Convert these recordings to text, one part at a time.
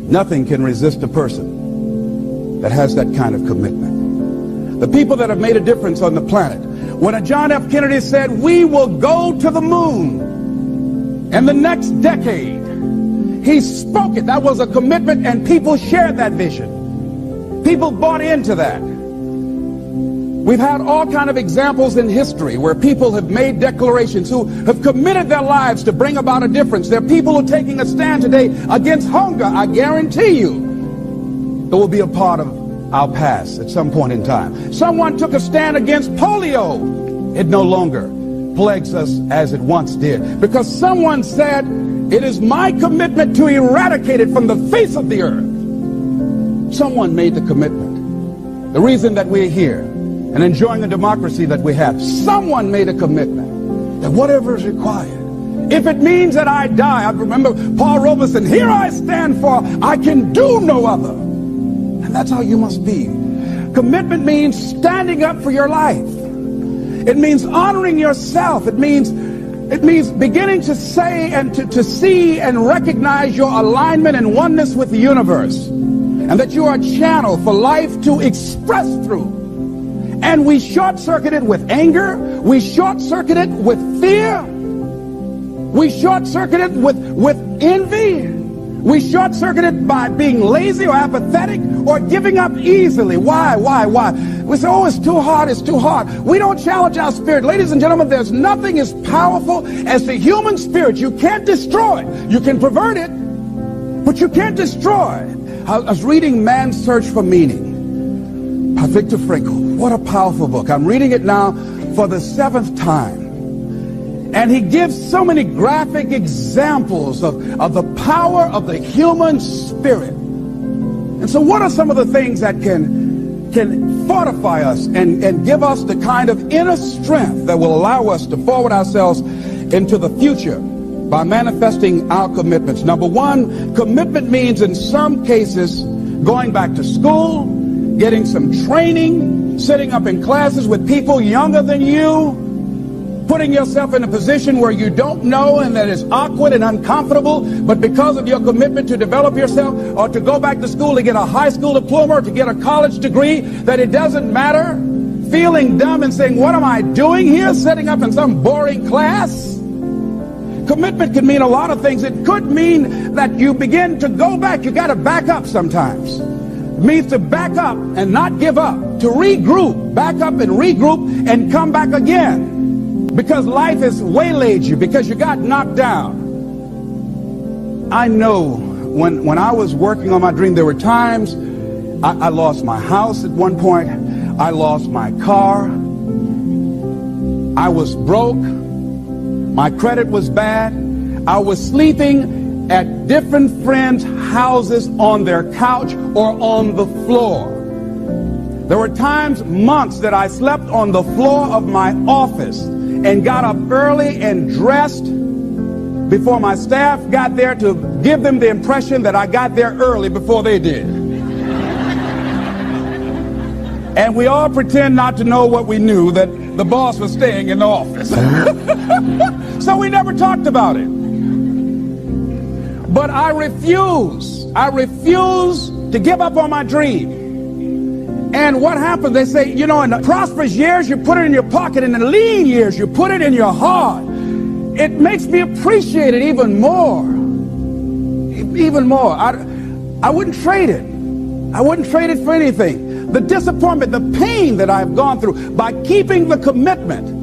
Nothing can resist a person that has that kind of commitment. The people that have made a difference on the planet. When a John F. Kennedy said, we will go to the moon in the next decade, he spoke it. That was a commitment, and people shared that vision. People bought into that. We've had all kind of examples in history where people have made declarations, who have committed their lives to bring about a difference. There are people who are taking a stand today against hunger. I guarantee you it will be a part of our past at some point in time. Someone took a stand against polio. It no longer plagues us as it once did, because someone said, it is my commitment to eradicate it from the face of the earth. Someone made the commitment. The reason that we're here and enjoying the democracy that we have, someone made a commitment that whatever is required, if it means that I die. I remember Paul Robeson, here I stand, for I can do no other. And that's how you must be. Commitment means standing up for your life. It means honoring yourself. It means beginning to say and to see and recognize your alignment and oneness with the universe, and that you are a channel for life to express through. And we short-circuit it with anger. We short-circuit it with fear. We short-circuit it with envy. We short-circuit it by being lazy or apathetic or giving up easily. Why? We say, oh, it's too hard, it's too hard. We don't challenge our spirit. Ladies and gentlemen, there's nothing as powerful as the human spirit. You can't destroy it. You can pervert it, but you can't destroy it. I was reading Man's Search for Meaning by Viktor Frankl. What a powerful book. I'm reading it now for the 7th time. And he gives so many graphic examples of the power of the human spirit. And so what are some of the things that can fortify us and give us the kind of inner strength that will allow us to forward ourselves into the future by manifesting our commitments? Number one, commitment means in some cases going back to school, getting some training, sitting up in classes with people younger than you, putting yourself in a position where you don't know and that is awkward and uncomfortable, but because of your commitment to develop yourself, or to go back to school to get a high school diploma or to get a college degree, that it doesn't matter, feeling dumb and saying, what am I doing here, sitting up in some boring class? Commitment can mean a lot of things. It could mean that you begin to go back. You got to back up sometimes. It means to back up and not give up, to regroup, back up and regroup and come back again. Because life has waylaid you, because you got knocked down. I know when I was working on my dream, there were times I lost my house at one point. I lost my car. I was broke. My credit was bad. I was sleeping at different friends' houses on their couch or on the floor. There were times, months, that I slept on the floor of my office and got up early and dressed before my staff got there to give them the impression that I got there early before they did. And we all pretend not to know what we knew, that the boss was staying in the office. So we never talked about it. But I refuse to give up on my dream. And what happens, they say, you know, in the prosperous years, you put it in your pocket. In the lean years, you put it in your heart. It makes me appreciate it even more. Even more. I wouldn't trade it. I wouldn't trade it for anything. The disappointment, the pain that I've gone through by keeping the commitment.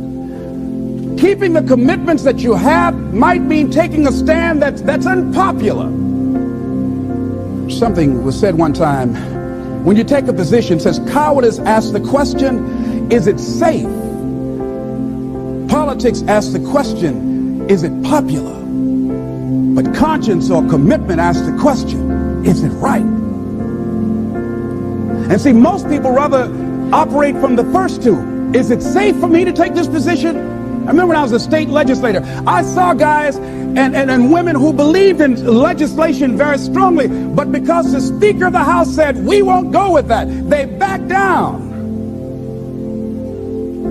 Keeping the commitments that you have might mean taking a stand that's unpopular. Something was said one time. When you take a position, it says cowardice asks the question, is it safe? Politics asks the question, is it popular? But conscience or commitment asks the question, is it right? And see, most people rather operate from the first two. Is it safe for me to take this position? I remember when I was a state legislator, I saw guys and women who believed in legislation very strongly, but because the Speaker of the House said, we won't go with that, they backed down.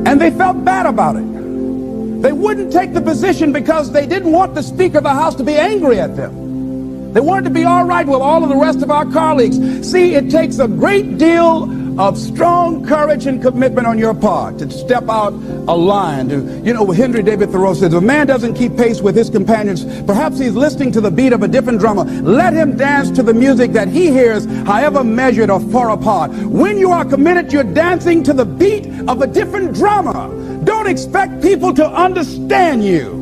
And they felt bad about it. They wouldn't take the position because they didn't want the Speaker of the House to be angry at them. They wanted to be all right with all of the rest of our colleagues. See, it takes a great deal of strong courage and commitment on your part to step out a line. Henry David Thoreau says, if a man doesn't keep pace with his companions, perhaps he's listening to the beat of a different drummer. Let him dance to the music that he hears, however measured or far apart. When you are committed, you're dancing to the beat of a different drummer. Don't expect people to understand you.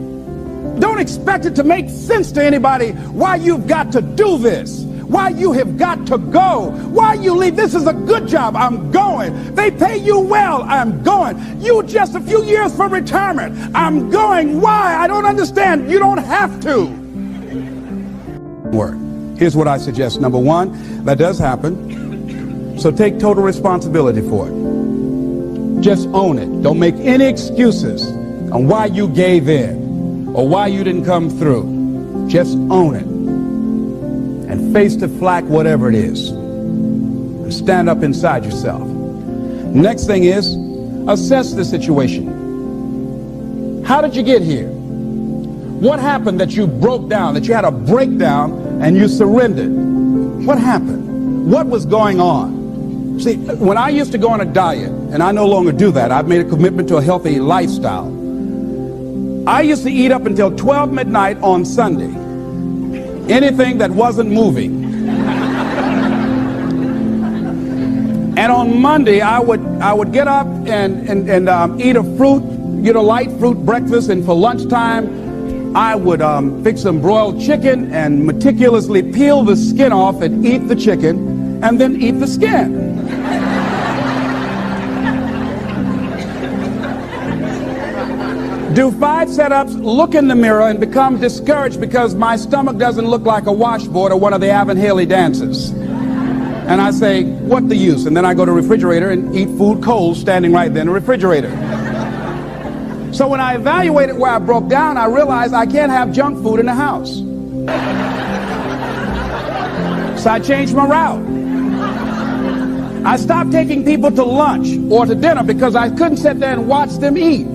Don't expect it to make sense to anybody why you've got to do this, why you have got to go, why you leave. This is a good job. I'm going. They pay you well. I'm going. You just a few years from retirement. I'm going. Why? I don't understand. You don't have to. Here's what I suggest. Number one, that does happen. So take total responsibility for it. Just own it. Don't make any excuses on why you gave in or why you didn't come through. Just own it and face the flak, whatever it is, and stand up inside yourself. Next thing is, assess the situation. How did you get here? What happened that you broke down, that you had a breakdown and you surrendered? What happened? What was going on? See, when I used to go on a diet, and I no longer do that, I've made a commitment to a healthy lifestyle. I used to eat up until 12 midnight on Sunday. Anything that wasn't moving. And on Monday, I would get up and eat a fruit, light fruit breakfast, and for lunchtime, I would fix some broiled chicken and meticulously peel the skin off and eat the chicken, and then eat the skin. Do 5 setups, look in the mirror, and become discouraged because my stomach doesn't look like a washboard or one of the Avon Haley dances. And I say, what the use? And then I go to the refrigerator and eat food cold standing right there in the refrigerator. So when I evaluated where I broke down, I realized I can't have junk food in the house. So I changed my route. I stopped taking people to lunch or to dinner because I couldn't sit there and watch them eat.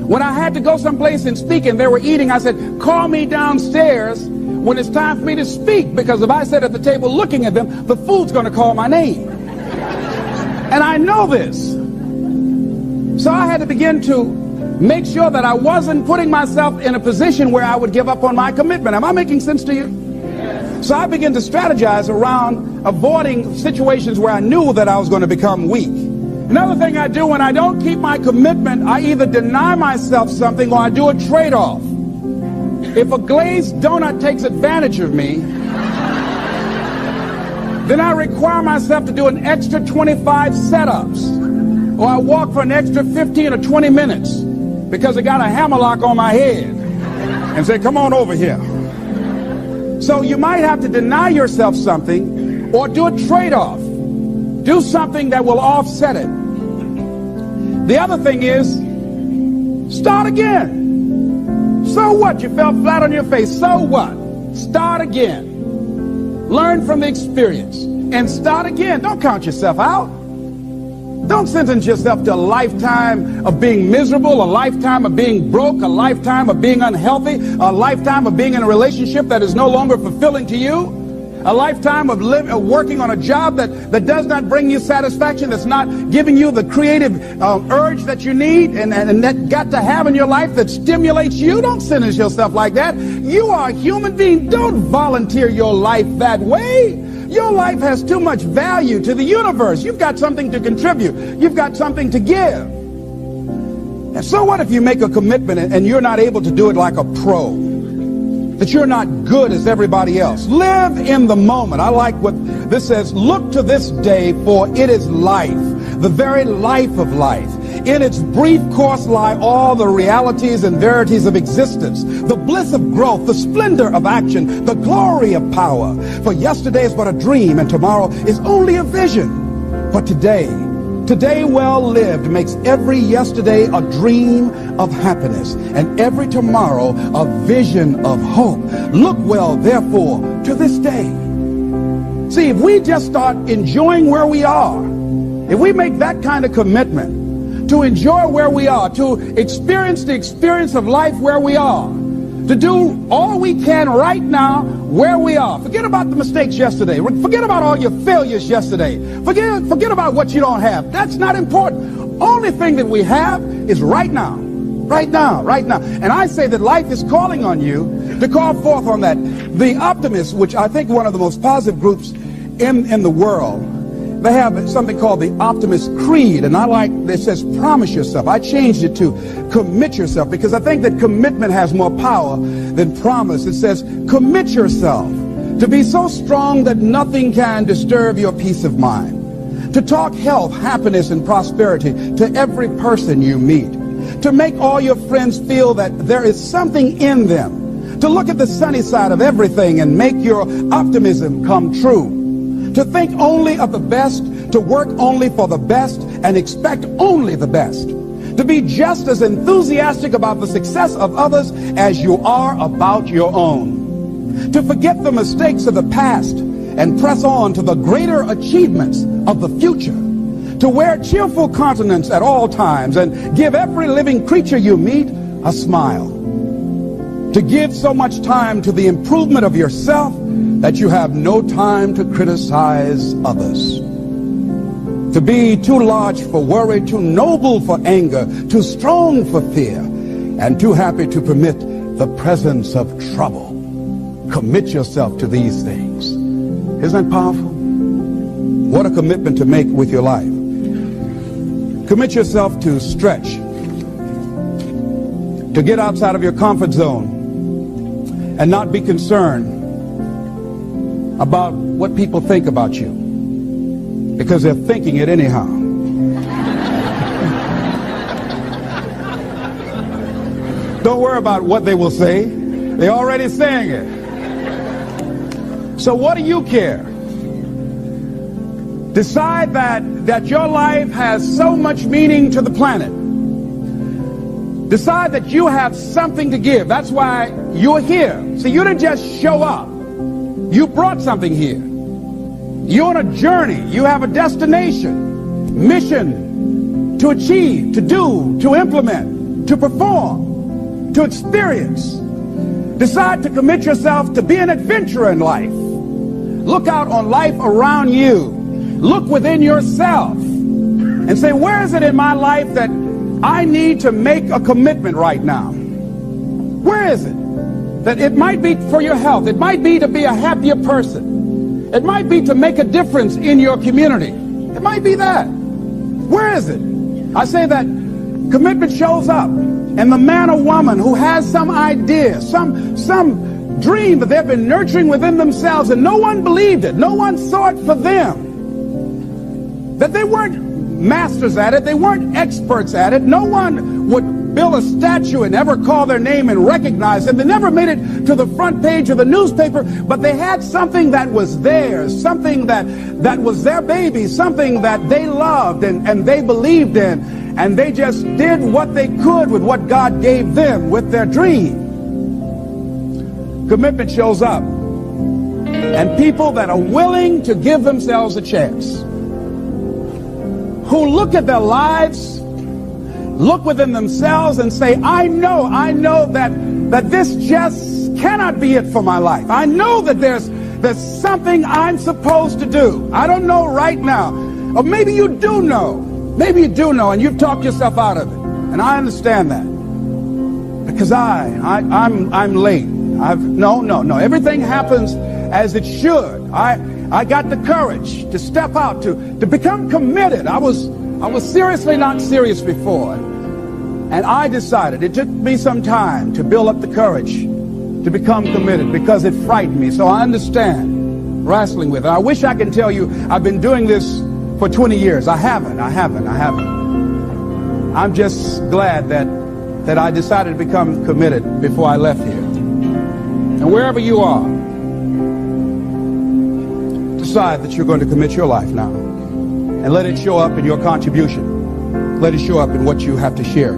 When I had to go someplace and speak and they were eating, I said, call me downstairs when it's time for me to speak, because if I sit at the table looking at them, the food's going to call my name. And I know this. So I had to begin to make sure that I wasn't putting myself in a position where I would give up on my commitment. Am I making sense to you? So I began to strategize around avoiding situations where I knew that I was going to become weak. Another thing I do when I don't keep my commitment, I either deny myself something or I do a trade-off. If a glazed donut takes advantage of me, then I require myself to do an extra 25 setups, or I walk for an extra 15 or 20 minutes because I got a hammerlock on my head and say, come on over here. So you might have to deny yourself something or do a trade-off. Do something that will offset it. The other thing is, start again. So what? You fell flat on your face. So what? Start again. Learn from the experience and start again. Don't count yourself out. Don't sentence yourself to a lifetime of being miserable, a lifetime of being broke, a lifetime of being unhealthy, a lifetime of being in a relationship that is no longer fulfilling to you. A lifetime of working on a job that does not bring you satisfaction, that's not giving you the creative urge that you need and that got to have in your life that stimulates you. Don't sentence yourself like that. You are a human being. Don't volunteer your life that way. Your life has too much value to the universe. You've got something to contribute. You've got something to give. And so what if you make a commitment and you're not able to do it like a pro? That you're not good as everybody else. Live in the moment. I like what this says. Look to this day, for it is life, the very life of life. In its brief course lie all the realities and verities of existence, the bliss of growth, the splendor of action, the glory of power. For yesterday is but a dream, and tomorrow is only a vision. But today well lived makes every yesterday a dream of happiness, and every tomorrow a vision of hope. Look well, therefore, to this day. See, if we just start enjoying where we are, if we make that kind of commitment to enjoy where we are, to experience the experience of life where we are, to do all we can right now where we are. Forget about the mistakes yesterday. Forget about all your failures yesterday. Forget about what you don't have. That's not important. Only thing that we have is right now. Right now, right now. And I say that life is calling on you to call forth on that. The optimists, which I think one of the most positive groups in the world, they have something called the Optimist Creed, and I like, it says promise yourself. I changed it to commit yourself, because I think that commitment has more power than promise. It says commit yourself to be so strong that nothing can disturb your peace of mind, to talk health, happiness, and prosperity to every person you meet, to make all your friends feel that there is something in them, to look at the sunny side of everything and make your optimism come true, to think only of the best, to work only for the best, and expect only the best, to be just as enthusiastic about the success of others as you are about your own, to forget the mistakes of the past and press on to the greater achievements of the future, to wear cheerful countenance at all times and give every living creature you meet a smile, to give so much time to the improvement of yourself that you have no time to criticize others, to be too large for worry, too noble for anger, too strong for fear, and too happy to permit the presence of trouble. Commit yourself to these things. Isn't that powerful? What a commitment to make with your life. Commit yourself to stretch, to get outside of your comfort zone and not be concerned about what people think about you, because they're thinking it anyhow. Don't worry about what they will say. They're already saying it. So what do you care? Decide that your life has so much meaning to the planet. Decide that you have something to give. That's why you're here. So you didn't just show up. You brought something here. You're on a journey. You have a destination, mission to achieve, to do, to implement, to perform, to experience. Decide to commit yourself to be an adventurer in life. Look out on life around you. Look within yourself and say, where is it in my life that I need to make a commitment right now? Where is it? That it might be for your health. It might be to be a happier person. It might be to make a difference in your community. It might be that. Where is it? I say that commitment shows up in the man or woman who has some idea, some dream that they've been nurturing within themselves, and no one believed it. No one saw it for them. That they weren't masters at it. They weren't experts at it. No one would build a statue and ever call their name and recognize them. They never made it to the front page of the newspaper, but they had something that was theirs, something that was their baby, something that they loved and they believed in, and they just did what they could with what God gave them with their dream. Commitment shows up, and people that are willing to give themselves a chance, who look at their lives, look within themselves and say, I know that this just cannot be it for my life. I know that there's something I'm supposed to do. I don't know right now. Or maybe you do know. Maybe you do know and you've talked yourself out of it. And I understand that. Because I'm late. No. Everything happens as it should. I got the courage to step out, to become committed. I was seriously not serious before. And I decided, it took me some time to build up the courage to become committed because it frightened me. So I understand wrestling with it. I wish I could tell you I've been doing this for 20 years. I haven't. I'm just glad that I decided to become committed before I left here. And wherever you are, decide that you're going to commit your life now. And let it show up in your contribution. Let it show up in what you have to share.